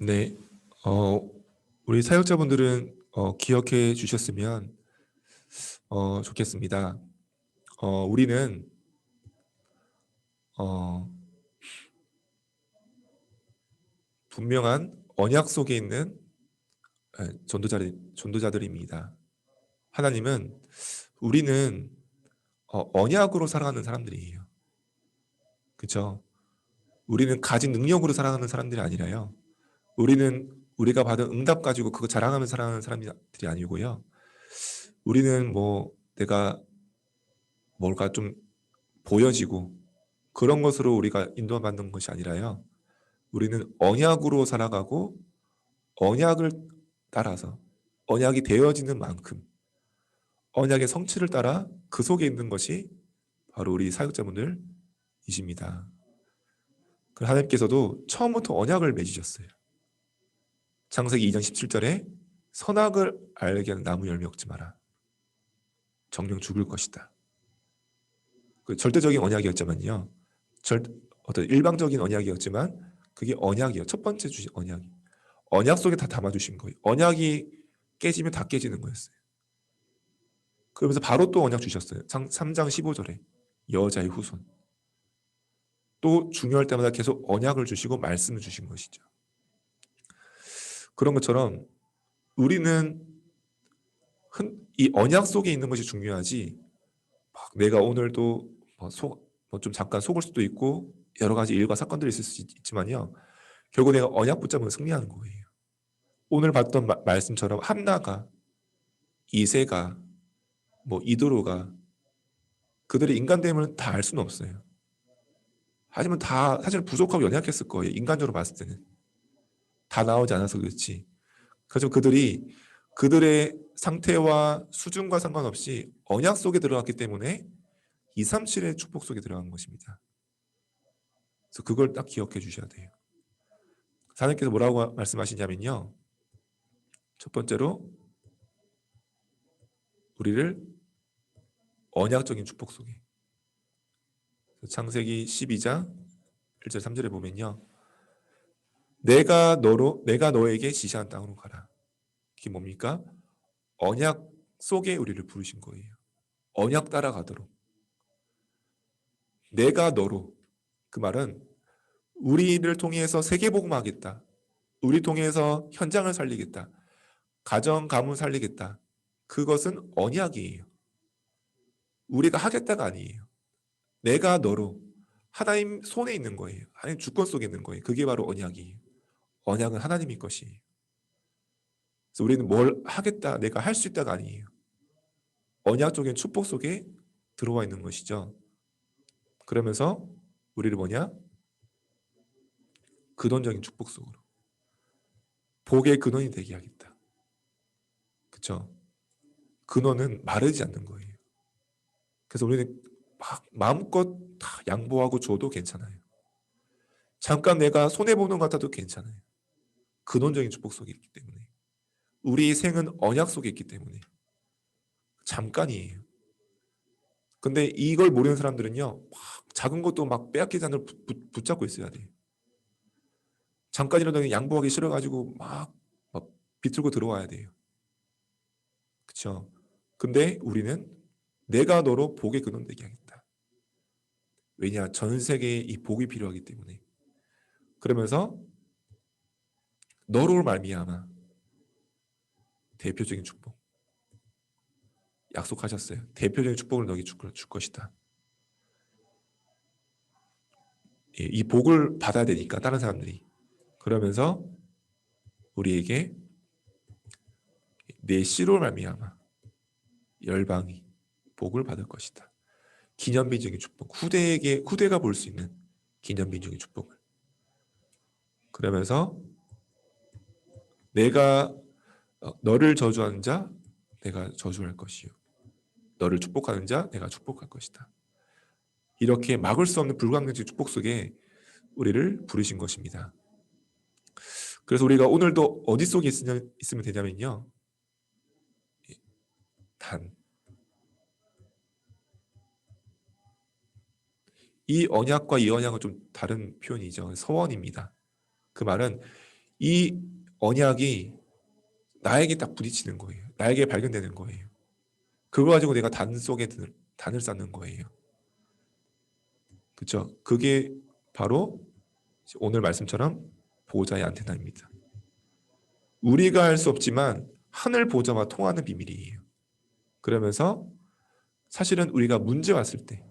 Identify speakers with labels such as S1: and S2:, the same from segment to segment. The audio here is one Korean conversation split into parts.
S1: 네. 어 우리 사역자분들은 기억해 주셨으면 좋겠습니다. 우리는 어 분명한 언약 속에 있는 전도자들입니다. 하나님은 우리는 언약으로 살아가는 사람들이에요. 그쵸? 우리는 가진 능력으로 살아가는 사람들이 아니라요. 우리는 우리가 받은 응답 가지고 그거 자랑하면서 살아가는 사람들이 아니고요. 우리는 뭐 내가 뭔가 좀 보여지고 그런 것으로 우리가 인도받는 것이 아니라요. 우리는 언약으로 살아가고 언약을 따라서 언약이 되어지는 만큼 언약의 성취를 따라 그 속에 있는 것이 바로 우리 사역자분들이십니다. 그 하나님께서도 처음부터 언약을 맺으셨어요. 창세기 2장 17절에 선악을 알게 하는 나무 열매 먹지 마라. 정령 죽을 것이다. 그 절대적인 언약이었지만요. 어떤 일방적인 언약이었지만 그게 언약이요. 첫 번째 주신 언약이. 언약 속에 다 담아주신 거예요. 언약이 깨지면 다 깨지는 거였어요. 그러면서 바로 또 언약 주셨어요. 3장 15절에 여자의 후손. 또 중요할 때마다 계속 언약을 주시고 말씀을 주신 것이죠. 그런 것처럼 우리는 이 언약 속에 있는 것이 중요하지 막 내가 오늘도 좀 잠깐 속을 수도 있고 여러 가지 일과 사건들이 있을 수 있지만요. 결국 내가 언약 붙잡으면 승리하는 거예요. 오늘 봤던 말씀처럼 함나가 이세가 이도로가 그들의 인간됨을 다 알 수는 없어요. 하지만 다 사실 부족하고 연약했을 거예요. 인간적으로 봤을 때는. 다 나오지 않아서 그렇지. 그래서 그들의 상태와 수준과 상관없이 언약 속에 들어갔기 때문에 237의 축복 속에 들어간 것입니다. 그래서 그걸 딱 기억해 주셔야 돼요. 하나님께서 뭐라고 말씀하시냐면요. 첫 번째로 우리를 언약적인 축복 속에 창세기 12장 1절 3절에 보면요. 내가 너에게 지시한 땅으로 가라. 그게 뭡니까? 언약 속에 우리를 부르신 거예요. 언약 따라가도록. 내가 너로. 그 말은 우리를 통해서 세계복음하겠다. 우리 통해서 현장을 살리겠다. 가정, 가문 살리겠다. 그것은 언약이에요. 우리가 하겠다가 아니에요. 내가 너로. 하나님 손에 있는 거예요. 하나님 주권 속에 있는 거예요. 그게 바로 언약이에요. 언약은 하나님의 것이에요. 그래서 우리는 뭘 하겠다, 내가 할 수 있다가 아니에요. 언약적인 축복 속에 들어와 있는 것이죠. 그러면서 우리를 근원적인 축복 속으로 복의 근원이 되게 하겠다. 그렇죠? 근원은 마르지 않는 거예요. 그래서 우리는 막 마음껏 다 양보하고 줘도 괜찮아요. 잠깐 내가 손해보는 것 같아도 괜찮아요. 근원적인 축복 속에 있기 때문에. 우리 생은 언약 속에 있기 때문에. 잠깐이에요. 근데 이걸 모르는 사람들은요. 막 작은 것도 막 빼앗기지 않을 붙잡고 있어야 돼요. 잠깐이라도 양보하기 싫어가지고 막 비틀고 들어와야 돼요. 그렇죠? 근데 우리는 내가 너로 복의 근원 되게 하겠다. 왜냐? 전 세계에 이 복이 필요하기 때문에. 그러면서 너로 말미암아 대표적인 축복 약속하셨어요. 대표적인 축복을 너에게 줄 것이다. 이 복을 받아야 되니까 다른 사람들이. 그러면서 우리에게 내 씨로 말미암아 열방이 복을 받을 것이다. 기념비적인 축복. 후대가 볼 수 있는 기념비적인 축복을. 그러면서 내가 너를 저주하는 자 내가 저주할 것이요. 너를 축복하는 자 내가 축복할 것이다. 이렇게 막을 수 없는 불가항력적 축복 속에 우리를 부르신 것입니다. 그래서 우리가 오늘도 어디 속에 있으면 되냐면요. 이 언약과 이 언약은 좀 다른 표현이죠. 서원입니다. 그 말은 이 언약이 나에게 딱 부딪히는 거예요. 나에게 발견되는 거예요. 그거 가지고 내가 단 속에 단을 쌓는 거예요. 그렇죠? 그게 바로 오늘 말씀처럼 보호자의 안테나입니다. 우리가 할 수 없지만 하늘 보호자와 통하는 비밀이에요. 그러면서 사실은 우리가 문제 왔을 때,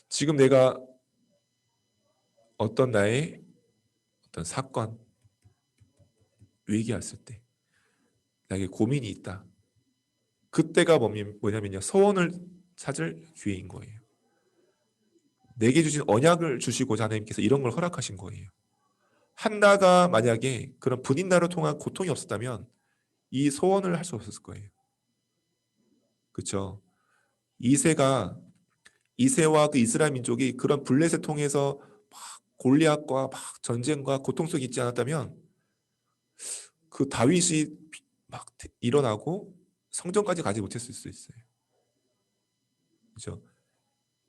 S1: 지금 내가 어떤 나의 어떤 사건, 위기 왔을 때 나에게 고민이 있다. 그때가 뭐냐면요, 소원을 찾을 기회인 거예요. 내게 주신 언약을 주시고자 하나님께서 이런 걸 허락하신 거예요. 한나가 만약에 그런 분인나로 통한 고통이 없었다면 이 소원을 할 수 없었을 거예요. 그렇죠? 이세와 그 이스라엘 민족이 그런 블레셋 통해서 막 골리앗과 막 전쟁과 고통 속에 있지 않았다면 그 다윗이 막 일어나고 성전까지 가지 못했을 수 있어요. 그렇죠?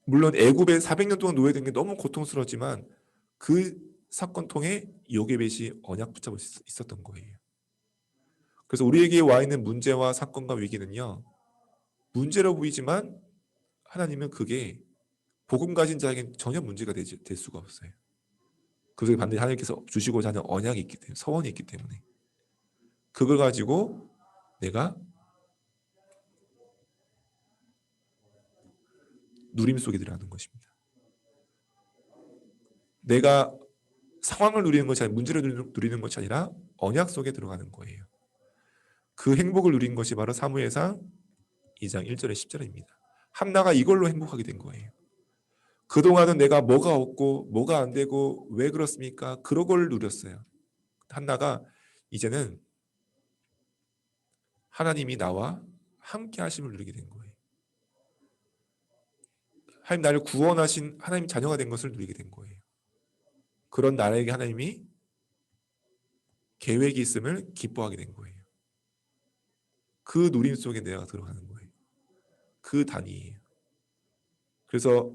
S1: 물론 애굽에 400년 동안 노예된 게 너무 고통스러웠지만 그 사건 통해 요게벳이 언약 붙잡을 수 있었던 거예요. 그래서 우리에게 와 있는 문제와 사건과 위기는요, 문제로 보이지만 하나님은 그게 복음 가진 자에겐 전혀 문제가 될 수가 없어요. 그 속에 반드시 하나님께서 주시고자 하는 언약이 있기 때문에, 서원이 있기 때문에 그걸 가지고 내가 누림 속에 들어가는 것입니다. 내가 상황을 누리는 것이 아니라 문제를 누리는 것이 아니라 언약 속에 들어가는 거예요. 그 행복을 누린 것이 바로 사무엘상 2장 1절에 10절입니다. 한나가 이걸로 행복하게 된 거예요. 그동안은 내가 뭐가 없고 뭐가 안 되고 왜 그렇습니까? 그런 걸 누렸어요. 한나가 이제는 하나님이 나와 함께 하심을 누리게 된 거예요. 하나님 나를 구원하신 하나님 자녀가 된 것을 누리게 된 거예요. 그런 나에게 하나님이 계획이 있음을 기뻐하게 된 거예요. 그 누림 속에 내가 들어가는 거예요. 그 단위예요. 그래서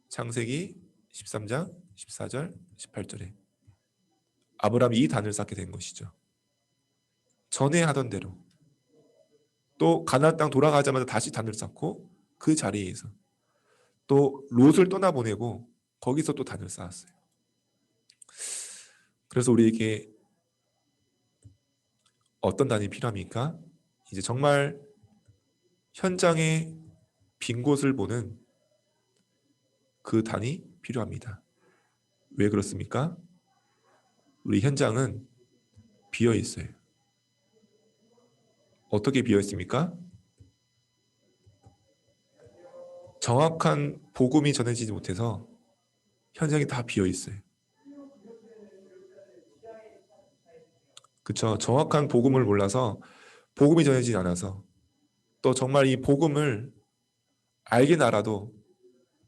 S1: 창세기 13장 14절 18절에 아브라함이 이 단을 쌓게 된 것이죠. 전에 하던 대로 또 가나안 땅 돌아가자마자 다시 단을 쌓고 그 자리에서 또 롯을 떠나보내고 거기서 또 단을 쌓았어요. 그래서 우리에게 어떤 단이 필요합니까? 이제 정말 현장의 빈 곳을 보는 그 단이 필요합니다. 왜 그렇습니까? 우리 현장은 비어 있어요. 어떻게 비어 있습니까? 정확한 복음이 전해지지 못해서 현장이 다 비어 있어요. 그렇죠? 정확한 복음을 몰라서 복음이 전해지지 않아서 또 정말 이 복음을 알긴 알아도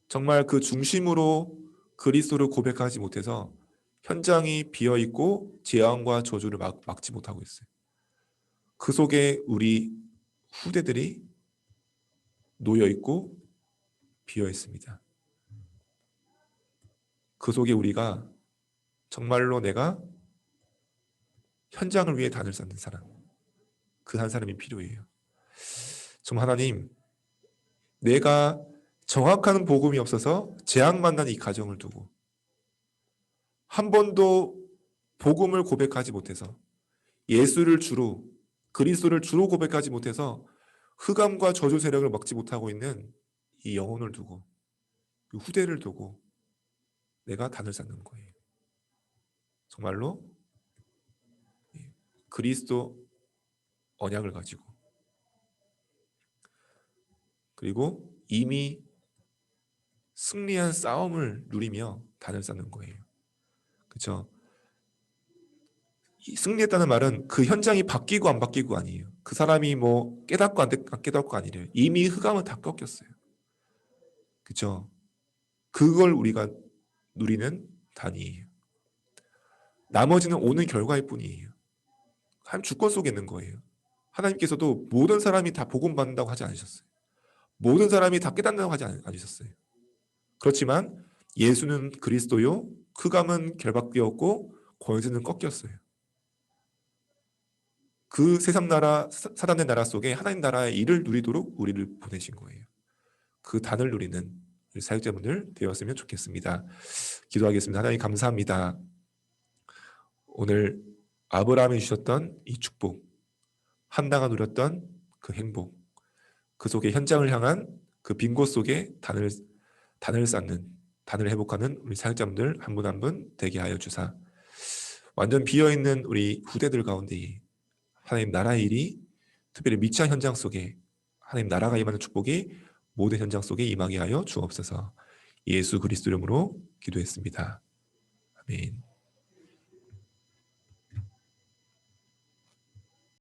S1: 정말 그 중심으로 그리스도를 고백하지 못해서 현장이 비어 있고 재앙과 저주를 막지 못하고 있어요. 그 속에 우리 후대들이 놓여 있고 비어 있습니다. 그 속에 우리가 정말로 내가 현장을 위해 단을 쌓는 사람, 그 한 사람이 필요해요. 좀 하나님, 내가 정확한 복음이 없어서 재앙 만난 이 가정을 두고 한 번도 복음을 고백하지 못해서 예수를 주로 그리스도를 주로 고백하지 못해서 흑암과 저주 세력을 막지 못하고 있는 이 영혼을 두고 그 후대를 두고 내가 단을 쌓는 거예요. 정말로 그리스도 언약을 가지고 그리고 이미 승리한 싸움을 누리며 단을 쌓는 거예요. 그렇죠? 승리했다는 말은 그 현장이 바뀌고 안 바뀌고 아니에요. 그 사람이 뭐 깨닫고 안 깨닫고 아니래요. 이미 흑암은 다 꺾였어요. 그렇죠? 그걸 우리가 누리는 단위예요. 나머지는 오는 결과일 뿐이에요. 하나님 주권 속에 있는 거예요. 하나님께서도 모든 사람이 다 복음 받는다고 하지 않으셨어요. 모든 사람이 다 깨닫는다고 하지 않으셨어요. 그렇지만 예수는 그리스도요 흑암은 결박되었고 권세는 꺾였어요. 그 세상 나라, 사단의 나라 속에 하나님 나라의 일을 누리도록 우리를 보내신 거예요. 그 단을 누리는 우리 사역자분들 되었으면 좋겠습니다. 기도하겠습니다. 하나님 감사합니다. 오늘 아브라함이 주셨던 이 축복, 한나가 누렸던 그 행복, 그 속에 현장을 향한 그 빈 곳 속에 단을 쌓는, 단을 회복하는 우리 사역자분들 한 분 한 분 되게 하여 주사, 완전 비어있는 우리 후대들 가운데 하나님 나라의 일이 특별히 미치한 현장 속에 하나님 나라가 임하는 축복이 모든 현장 속에 임하게 하여 주옵소서. 예수 그리스도 이름으로 기도했습니다. 아멘.